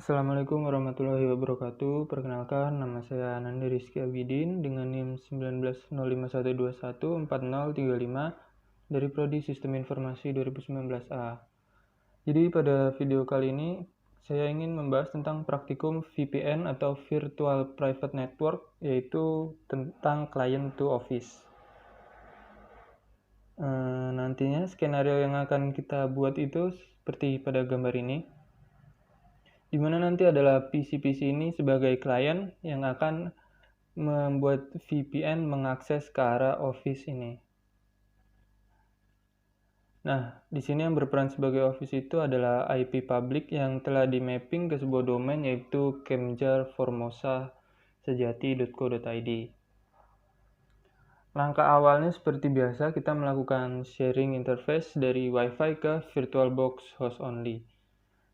Assalamualaikum warahmatullahi wabarakatuh. Perkenalkan, nama saya Ananda Rizky Abidin dengan NIM 190551214035 dari Prodi Sistem Informasi 2019A. Jadi pada video kali ini saya ingin membahas tentang praktikum VPN atau Virtual Private Network, yaitu tentang Client to Office. Nantinya skenario yang akan kita buat itu seperti pada gambar ini, di mana nanti adalah PC-PC ini sebagai klien yang akan membuat VPN mengakses ke arah Office ini. Nah, di sini yang berperan sebagai Office itu adalah IP public yang telah di-mapping ke sebuah domain yaitu kemjar.formosa.sejati.co.id. Langkah awalnya seperti biasa, kita melakukan sharing interface dari Wi-Fi ke VirtualBox host only.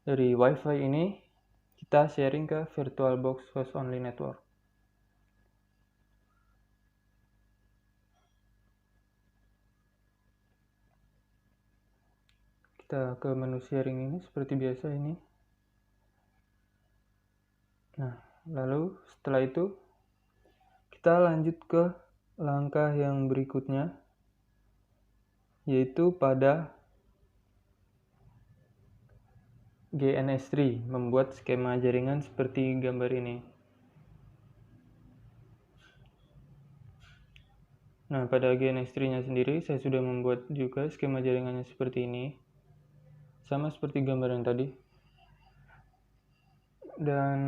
Dari Wi-Fi ini, kita sharing ke VirtualBox host only network. Kita ke menu sharing ini seperti biasa ini. Nah, lalu setelah itu kita lanjut ke langkah yang berikutnya, yaitu pada GNS3, membuat skema jaringan seperti gambar ini. Nah, pada GNS3-nya sendiri saya sudah membuat juga skema jaringannya seperti ini, sama seperti gambar yang tadi. Dan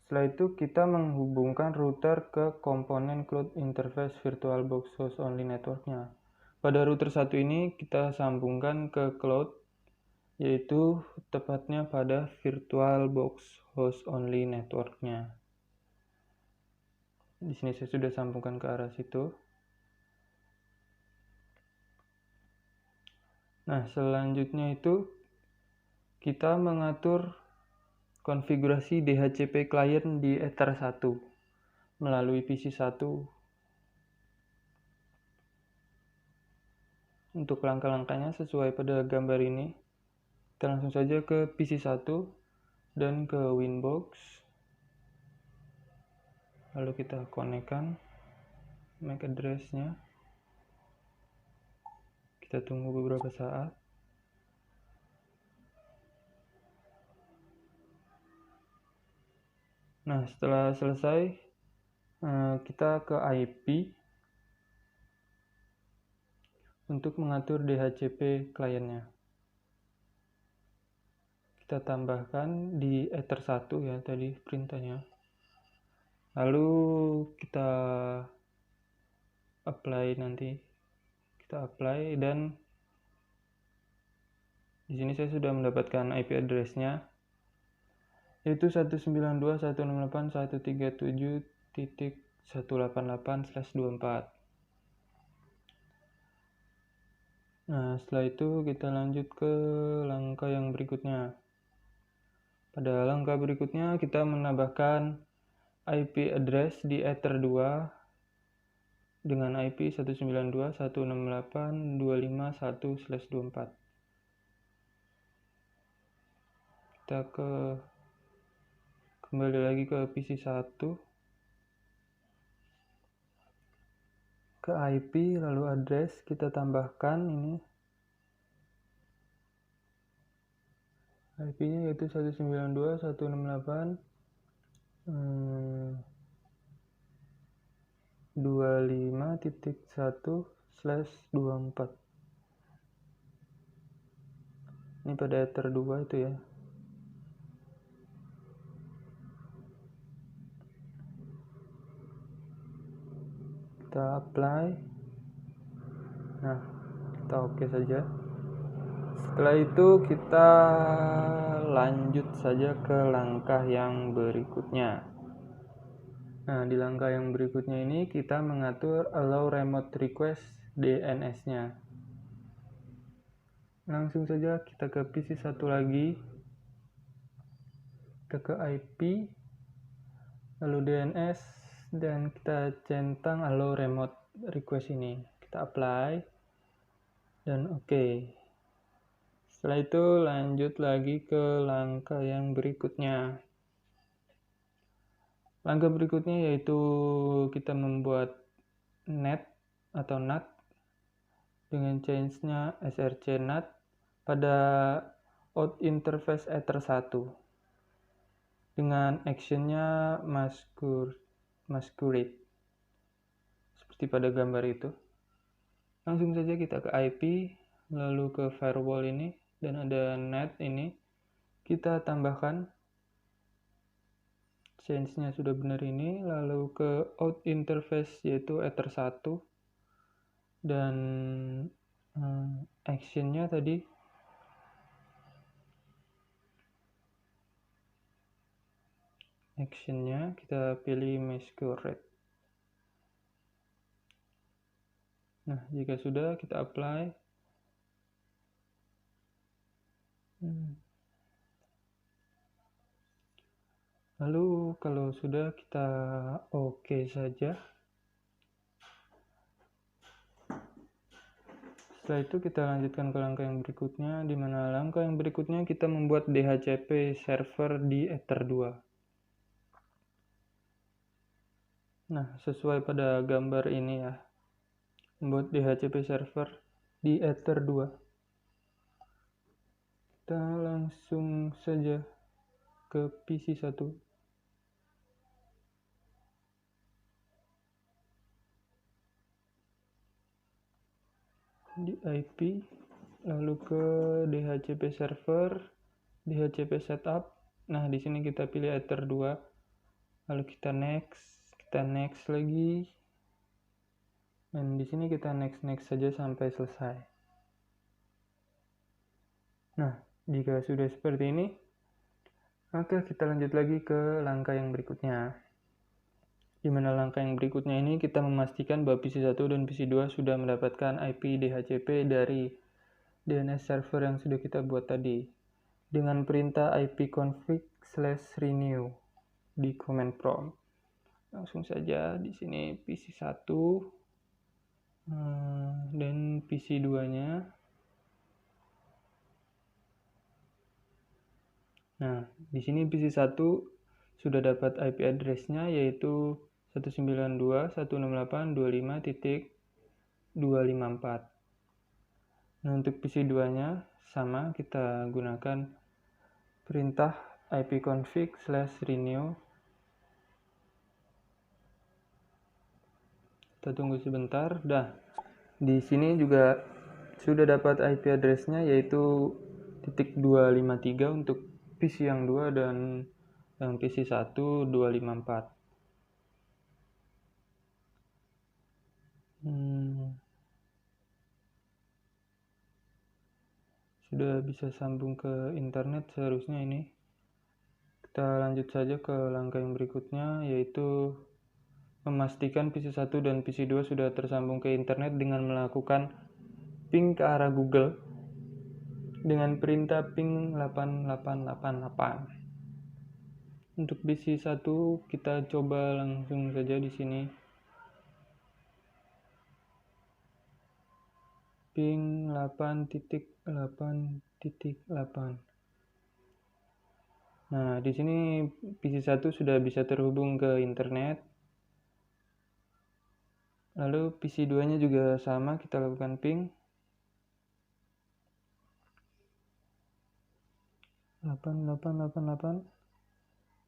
setelah itu kita menghubungkan router ke komponen cloud interface VirtualBox host only networknya. Pada router satu ini kita sambungkan ke cloud, yaitu tepatnya pada VirtualBox host only networknya. Di sini saya sudah sambungkan ke arah situ. Nah, selanjutnya itu kita mengatur konfigurasi DHCP client di Ether 1 melalui PC1. Untuk langkah-langkahnya sesuai pada gambar ini. Kita langsung saja ke PC1 dan ke Winbox. Lalu kita konekkan MAC address-nya. Kita tunggu beberapa saat. Nah, setelah selesai, kita ke IP untuk mengatur DHCP kliennya. Kita tambahkan di Ether 1 ya tadi perintahnya. Lalu kita apply nanti. Kita apply dan di sini saya sudah mendapatkan IP address-nya, yaitu 192.168.137.188/24. Nah, setelah itu kita lanjut ke langkah yang berikutnya. Pada langkah berikutnya kita menambahkan IP address di Ether 2 dengan IP 192.168.251/24. Kita kembali lagi ke PC1, ke IP, lalu address kita tambahkan ini IP-nya yaitu 192.168.25.1/24. Ini pada Ether 2 itu ya. Kita apply. Nah, kita oke saja. Setelah itu kita lanjut saja ke langkah yang berikutnya. Nah, di langkah yang berikutnya ini kita mengatur allow remote request DNS-nya. Langsung saja kita ke PC1 lagi. Kita ke IP, lalu DNS, dan kita centang allow remote request ini. Kita apply dan oke. Setelah itu lanjut lagi ke langkah yang berikutnya. Langkah berikutnya yaitu kita membuat net atau NAT dengan change-nya src NAT pada out interface Ether 1 dengan action-nya masquerade seperti pada gambar itu. Langsung saja kita ke IP, lalu ke firewall ini, dan ada net ini. Kita tambahkan change-nya sudah benar ini, lalu ke out interface yaitu Ether 1 dan action-nya tadi kita pilih masquerade. Nah, jika sudah kita apply. Lalu kalau sudah kita oke saja. Setelah itu kita lanjutkan ke langkah yang berikutnya, di mana langkah yang berikutnya kita membuat DHCP server di Ether 2. Nah, sesuai pada gambar ini ya, membuat DHCP server di Ether 2. Kita langsung saja ke PC 1. Di IP, lalu ke DHCP server, DHCP setup. Nah, di sini kita pilih Ether 2. Lalu kita next lagi. Dan di sini kita next saja sampai selesai. Nah, jika sudah seperti ini, maka kita lanjut lagi ke langkah yang berikutnya. Di mana langkah yang berikutnya ini kita memastikan bahwa PC 1 dan PC 2 sudah mendapatkan IP DHCP dari DNS server yang sudah kita buat tadi dengan perintah ipconfig/renew di command prompt. Langsung saja di sini PC 1 dan PC 2-nya. Nah, di sini PC 1 sudah dapat IP address-nya yaitu 192.168.25.254. Nah, untuk PC 2-nya sama, kita gunakan perintah ipconfig/renew. Kita tunggu sebentar. Di sini juga sudah dapat IP address-nya yaitu .253 untuk PC yang 2 dan yang PC 1 254. Sudah bisa sambung ke internet seharusnya ini. Kita lanjut saja ke langkah yang berikutnya, yaitu memastikan PC 1 dan PC 2 sudah tersambung ke internet dengan melakukan ping ke arah Google dengan perintah ping 8888. Untuk PC 1 kita coba langsung saja di sini. Ping 8.8.8. Nah, di sini PC 1 sudah bisa terhubung ke internet. Lalu PC 2-nya juga sama, kita lakukan ping 8888.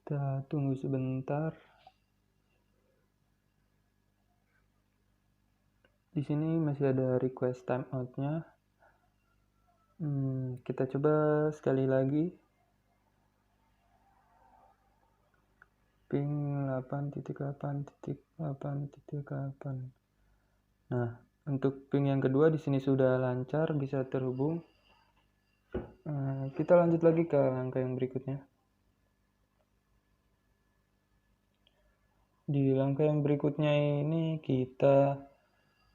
Kita tunggu sebentar. Di sini masih ada request timeout-nya. Kita coba sekali lagi. Ping 8.8.8.8. Nah, untuk ping yang kedua di sini sudah lancar, bisa terhubung. Kita lanjut lagi ke langkah yang berikutnya. Di langkah yang berikutnya ini kita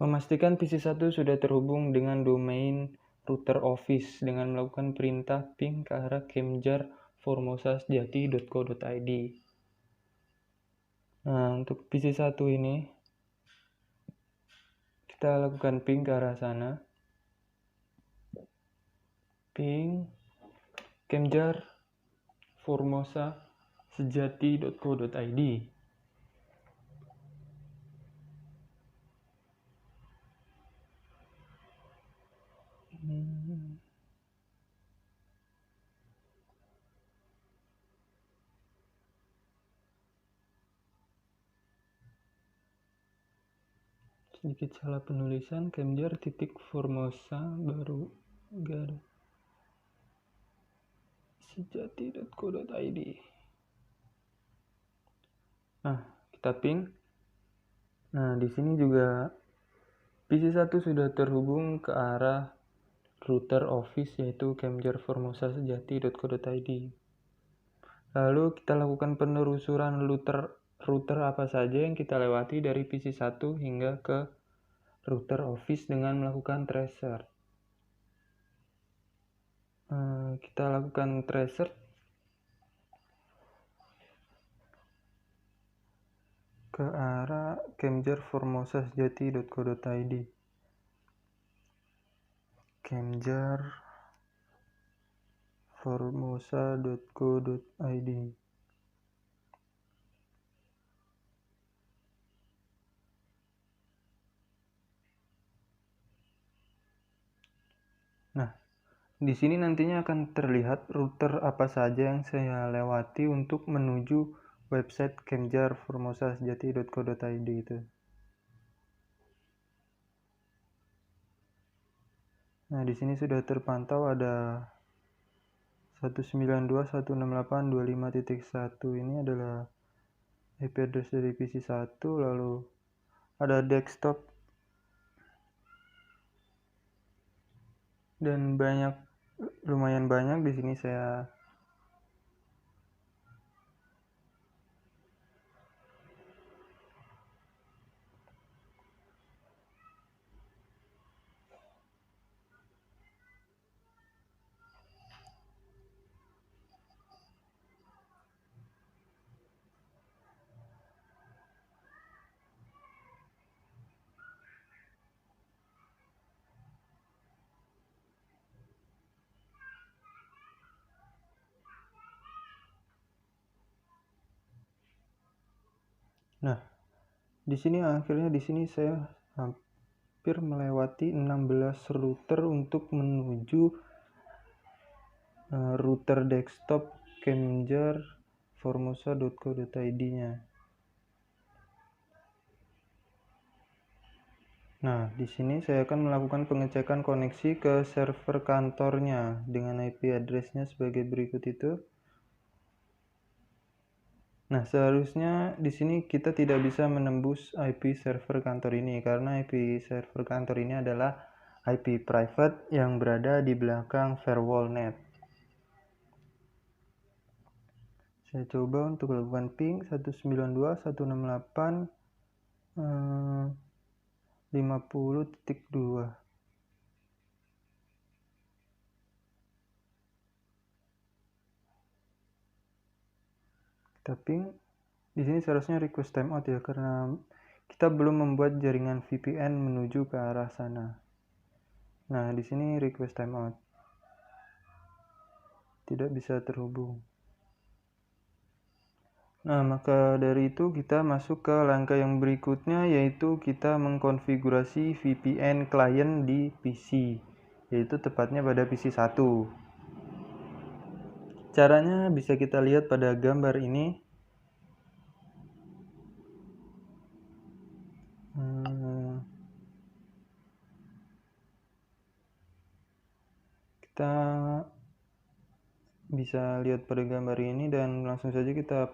memastikan PC 1 sudah terhubung dengan domain router Office dengan melakukan perintah ping ke arah kemjar.formosasjati.co.id. Nah, untuk PC 1 ini kita lakukan ping ke arah sana. ping Kemjar Formosa Sejati.co.id. Sedikit salah penulisan, Kemjar titik Formosa baru garis sejati.co.id. Nah, kita ping. Nah, di sini juga PC1 sudah terhubung ke arah router office yaitu Kemjar Formosa Sejati.co.id. Lalu kita lakukan penelusuran router apa saja yang kita lewati dari PC1 hingga ke router office dengan melakukan tracer. Kita lakukan tracer ke arah Kemjar Formosa Sejati.co.id. Kemjar Formosa.co.id. Nah, di sini nantinya akan terlihat router apa saja yang saya lewati untuk menuju website Kemjar Formosa Sejati.co.id itu. Nah, di sini sudah terpantau ada 192.168.25.1. Ini adalah IP address dari PC1, lalu ada desktop dan lumayan banyak di sini saya akhirnya saya hampir melewati 16 router untuk menuju router desktop Kemjar Formosa.co.id-nya. Nah, di sini saya akan melakukan pengecekan koneksi ke server kantornya dengan IP address-nya sebagai berikut itu. Nah, seharusnya di sini kita tidak bisa menembus IP server kantor ini karena IP server kantor ini adalah IP private yang berada di belakang firewall net. Saya coba untuk lakukan ping 192.168.50.2. Tapi di sini seharusnya request timeout ya, karena kita belum membuat jaringan VPN menuju ke arah sana. Nah, di sini request timeout, tidak bisa terhubung. Nah, maka dari itu kita masuk ke langkah yang berikutnya, yaitu kita mengkonfigurasi VPN client di PC, yaitu tepatnya pada PC1. Caranya bisa kita lihat pada gambar ini. Kita bisa lihat pada gambar ini dan langsung saja kita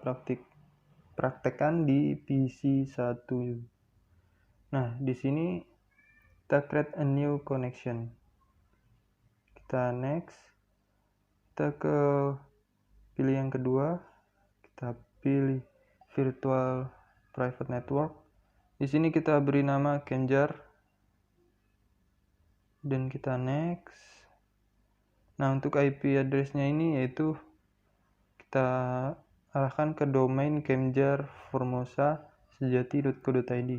praktekkan di PC1. Nah, di sini kita create a new connection. Kita next. Kita pilih yang kedua. Kita pilih virtual private network. Di sini kita beri nama Kemjar dan kita next. Nah, untuk IP address-nya ini yaitu kita arahkan ke domain Kemjar Formosa Sejati.co.id.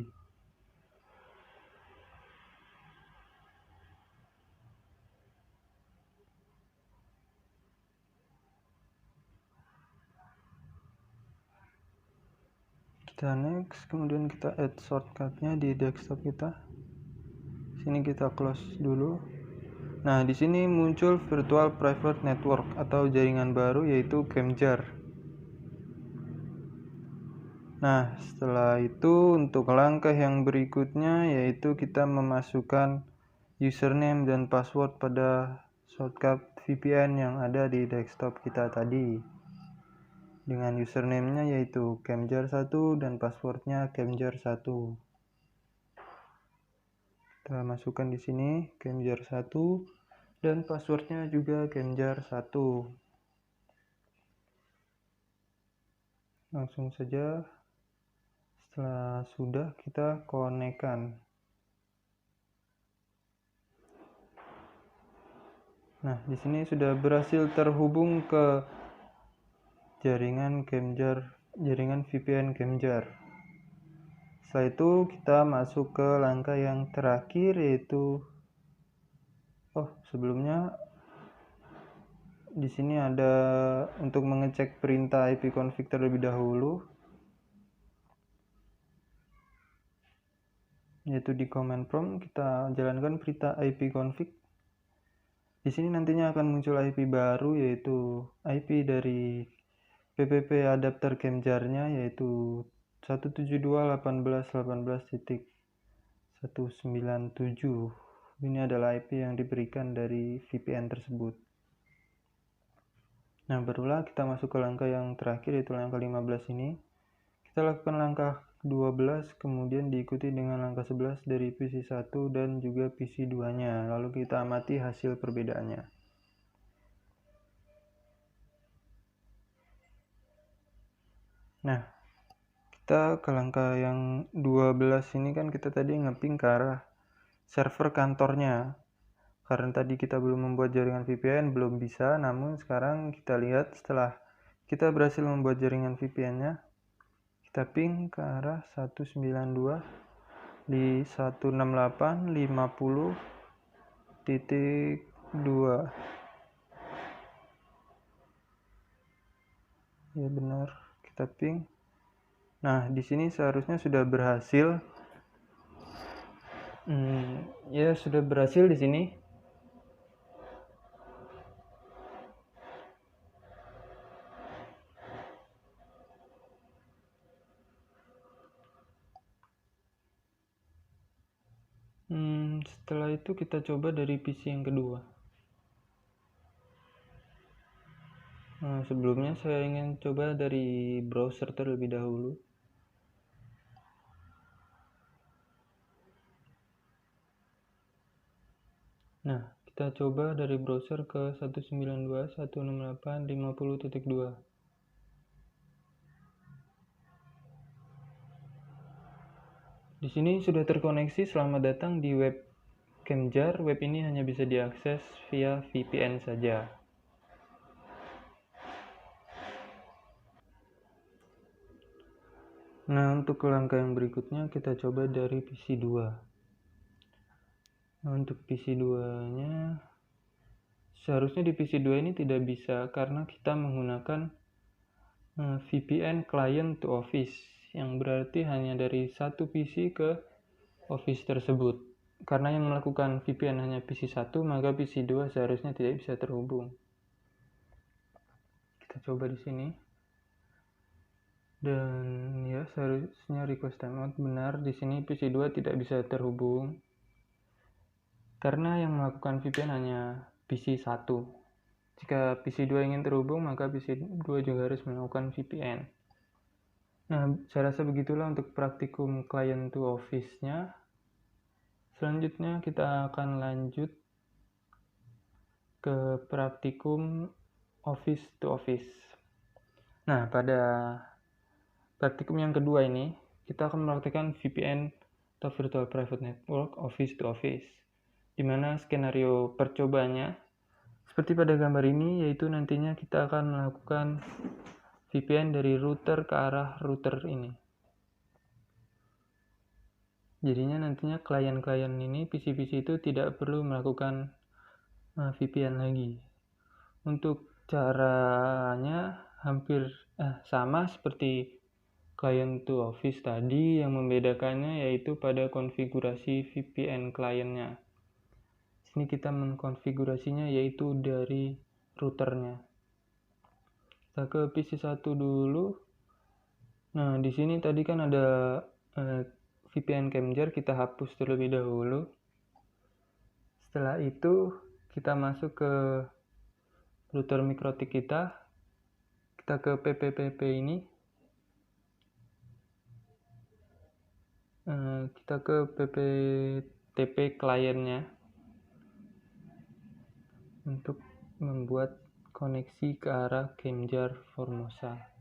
Kita next, kemudian kita add shortcutnya di desktop kita. Sini kita close dulu. Nah, di sini muncul virtual private network atau jaringan baru, yaitu Camjar. Nah, setelah itu untuk langkah yang berikutnya yaitu kita memasukkan username dan password pada shortcut VPN yang ada di desktop kita tadi. Dengan username-nya yaitu camjar1 dan passwordnya camjar1. Kita masukkan di sini camjar1 dan passwordnya juga camjar1. Langsung saja. Setelah sudah, kita konekkan. Nah, di sini sudah berhasil terhubung ke jaringan VPN Camjar. Setelah itu kita masuk ke langkah yang terakhir, yaitu sebelumnya di sini ada untuk mengecek perintah ipconfig terlebih dahulu, yaitu di command prompt kita jalankan perintah ipconfig. Di sini nantinya akan muncul IP baru, yaitu IP dari PPP adapter Camjarnya, yaitu 172.18.18.197. Ini adalah IP yang diberikan dari VPN tersebut. Nah, barulah kita masuk ke langkah yang terakhir, yaitu langkah 15 ini. Kita lakukan langkah 12, kemudian diikuti dengan langkah 11 dari PC 1 dan juga PC 2-nya. Lalu kita amati hasil perbedaannya. Nah, kita ke langkah yang 12 ini kan kita tadi ngeping ke arah server kantornya. Karena tadi kita belum membuat jaringan VPN, belum bisa. Namun sekarang kita lihat setelah kita berhasil membuat jaringan VPN-nya, kita ping ke arah 192 di 168.50.2. Ya benar, kita ping. Nah, di sini seharusnya sudah berhasil. Ya sudah berhasil di sini. Setelah itu kita coba dari PC yang kedua. Nah, sebelumnya saya ingin coba dari browser terlebih dahulu. Nah, kita coba dari browser ke 192.168.50.2. Di sini sudah terkoneksi. Selamat datang di web Camjar. Web ini hanya bisa diakses via VPN saja. Nah, untuk langkah yang berikutnya kita coba dari PC 2. Nah, untuk PC 2-nya seharusnya di PC 2 ini tidak bisa karena kita menggunakan VPN client to office, yang berarti hanya dari satu PC ke office tersebut. Karena yang melakukan VPN hanya PC 1, maka PC 2 seharusnya tidak bisa terhubung. Kita coba di sini. Dan ya, seharusnya request timeout benar. Di sini PC 2 tidak bisa terhubung karena yang melakukan VPN hanya PC 1. Jika PC 2 ingin terhubung, maka PC 2 juga harus melakukan VPN. Nah, saya rasa begitulah untuk praktikum client to office-nya. Selanjutnya kita akan lanjut ke praktikum office to office. Nah, pada praktikum yang kedua ini, kita akan mempraktikkan VPN atau Virtual Private Network office to office, di mana skenario percobaannya seperti pada gambar ini, yaitu nantinya kita akan melakukan VPN dari router ke arah router ini. Jadinya nantinya klien-klien ini, PC-PC itu tidak perlu melakukan VPN lagi. Untuk caranya hampir sama seperti client to office tadi. Yang membedakannya yaitu pada konfigurasi VPN kliennya. Sini kita mengkonfigurasinya yaitu dari routernya. Kita ke PC1 dulu. Nah, di sini tadi kan ada VPN Kemjer, kita hapus terlebih dahulu. Setelah itu kita masuk ke router MikroTik kita ke PPPP ini, kita ke PPTP kliennya untuk membuat koneksi ke arah Kemjer Formosa.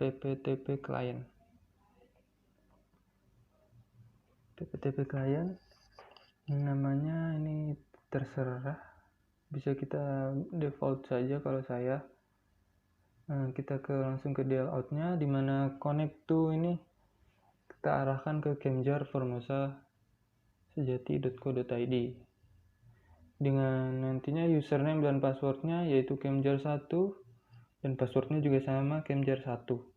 PPTP client. PPTP client namanya ini terserah, bisa kita default saja kalau saya. Kita langsung ke layoutnya, dimana connect to ini kita arahkan ke Kemjer Formosa sejati.co.id dengan nantinya username dan passwordnya yaitu Kemjer1 dan passwordnya juga sama Kemjer1.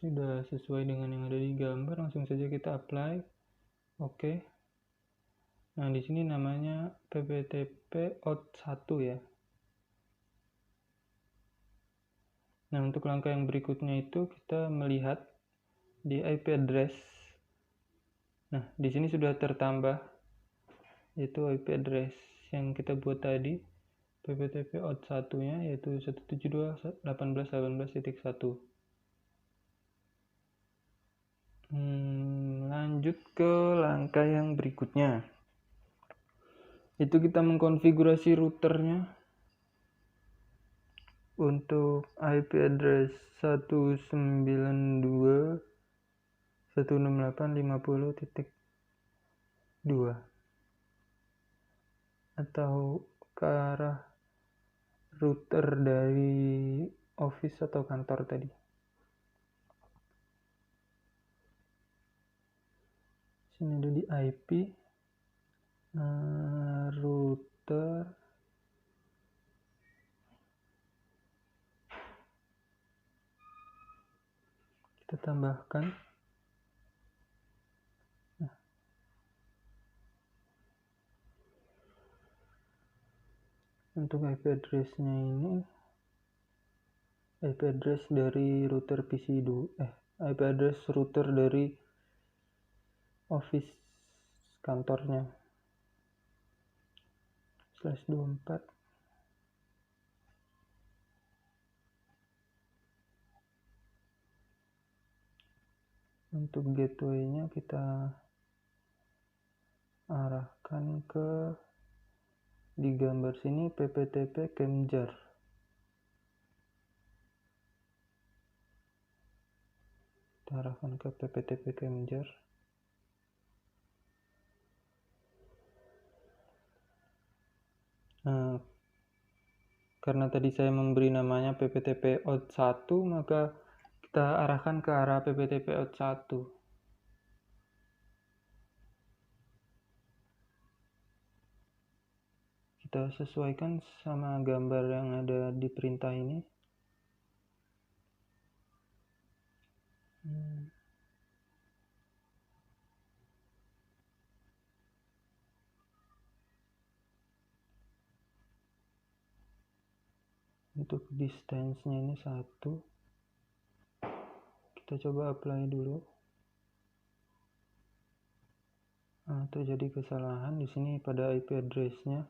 Sudah sesuai dengan yang ada di gambar, langsung saja kita apply. Oke. Nah, di sini namanya PPTP out1 ya. Nah, untuk langkah yang berikutnya itu kita melihat di IP address. Nah, di sini sudah tertambah yaitu IP address yang kita buat tadi, PPTP out1-nya yaitu 172.18.18.1. Lanjut ke langkah yang berikutnya. Itu kita mengkonfigurasi routernya untuk IP address 192.168.50.2 atau ke arah router dari office atau kantor tadi. Sini ada di IP router kita tambahkan. Untuk IP address-nya ini IP address dari router IP address router dari office kantornya /24. Untuk gateway-nya kita arahkan ke di gambar sini PPTP Kemjer. Kita arahkan ke PPTP Kemjer. Nah, karena tadi saya memberi namanya PPTP out1, maka kita arahkan ke arah PPTP out1. Kita sesuaikan sama gambar yang ada di perintah ini. Untuk distance-nya ini 1. Kita coba apply dulu. Nah, terjadi kesalahan di sini pada IP address-nya.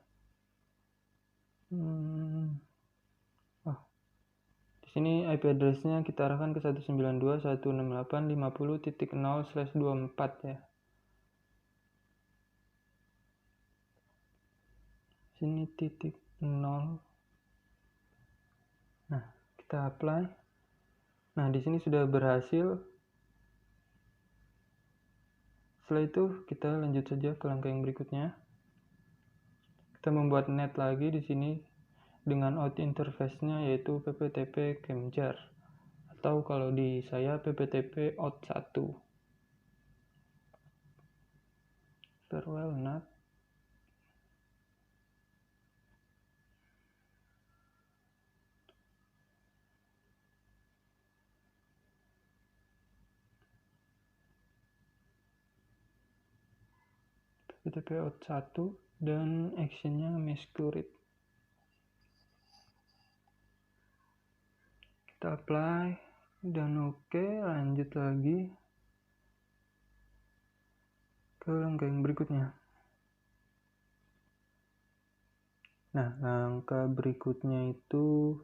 Di sini IP address-nya kita arahkan ke 192.168.50.0/24 ya. Sini titik 0. Nah, kita apply. Nah, di sini sudah berhasil. Setelah itu kita lanjut saja ke langkah yang berikutnya. Kita membuat net lagi di sini dengan out interface-nya yaitu pptp kemjar, atau kalau di saya pptp out 1. Farewell NAT. pptp out 1 dan actionnya masquerade. Kita apply dan oke, lanjut lagi ke langkah yang berikutnya. Nah, langkah berikutnya itu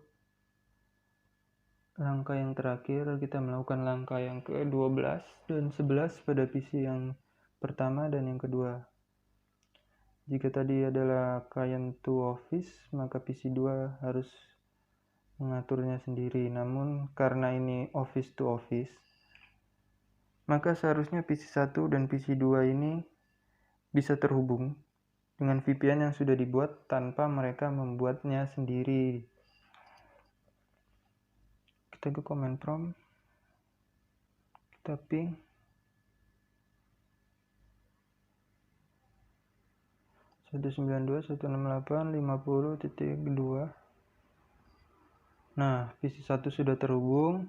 langkah yang terakhir, kita melakukan langkah yang ke-12 dan 11 pada PC yang pertama dan yang kedua. Jika tadi adalah client to office, maka PC 2 harus mengaturnya sendiri. Namun karena ini office to office, maka seharusnya PC 1 dan PC 2 ini bisa terhubung dengan VPN yang sudah dibuat tanpa mereka membuatnya sendiri. Kita ke command prompt, kita ping 192.168.50.2. Nah, PC 1 sudah terhubung.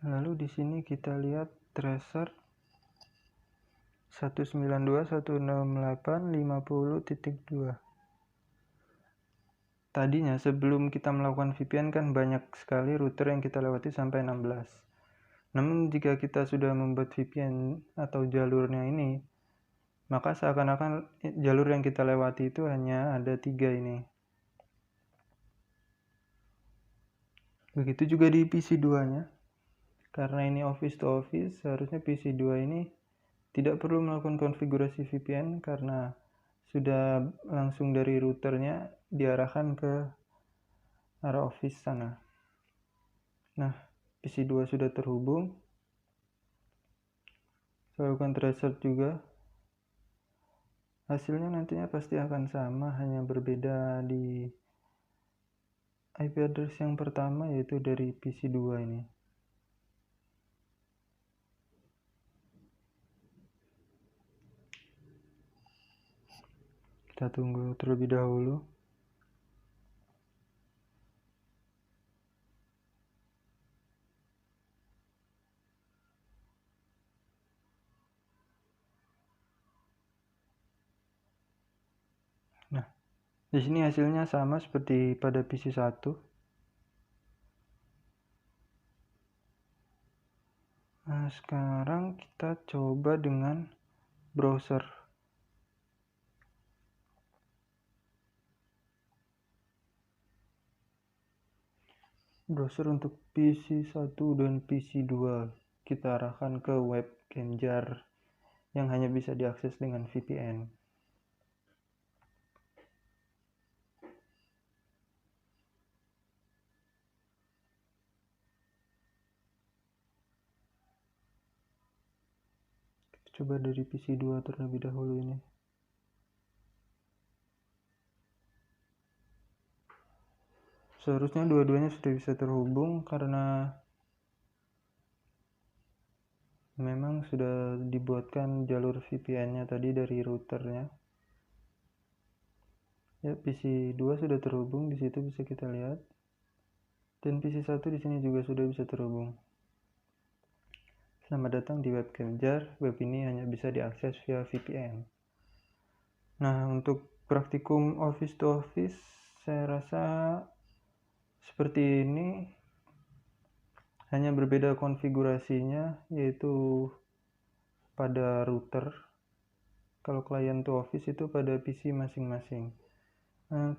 Lalu di sini kita lihat tracer 192.168.50.2. Tadinya sebelum kita melakukan VPN kan banyak sekali router yang kita lewati sampai 16. Namun jika kita sudah membuat VPN atau jalurnya ini, maka seakan-akan jalur yang kita lewati itu hanya ada 3 ini. Begitu juga di PC 2-nya. Karena ini office to office, seharusnya PC 2 ini tidak perlu melakukan konfigurasi VPN karena sudah langsung dari routernya diarahkan ke arah office sana. Nah, PC 2 sudah terhubung. Saya lakukan tracer juga. Hasilnya nantinya pasti akan sama, hanya berbeda di IP address yang pertama, yaitu dari PC 2 ini. Kita tunggu terlebih dahulu. Nah, di sini hasilnya sama seperti pada PC 1. Nah, sekarang kita coba dengan browser. Browser untuk PC 1 dan PC 2 kita arahkan ke web Kemjar yang hanya bisa diakses dengan VPN. Kita coba dari PC 2 terlebih dahulu ini. Seharusnya dua-duanya sudah bisa terhubung karena memang sudah dibuatkan jalur VPN-nya tadi dari routernya. Ya, PC 2 sudah terhubung, di situ bisa kita lihat. Dan PC 1 di sini juga sudah bisa terhubung. Selamat datang di web Kemjar. Web ini hanya bisa diakses via VPN. Nah, untuk praktikum office to office, saya rasa seperti ini, hanya berbeda konfigurasinya, yaitu pada router. Kalau client to office itu pada PC masing-masing.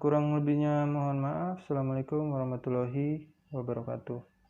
Kurang lebihnya mohon maaf. Assalamualaikum warahmatullahi wabarakatuh.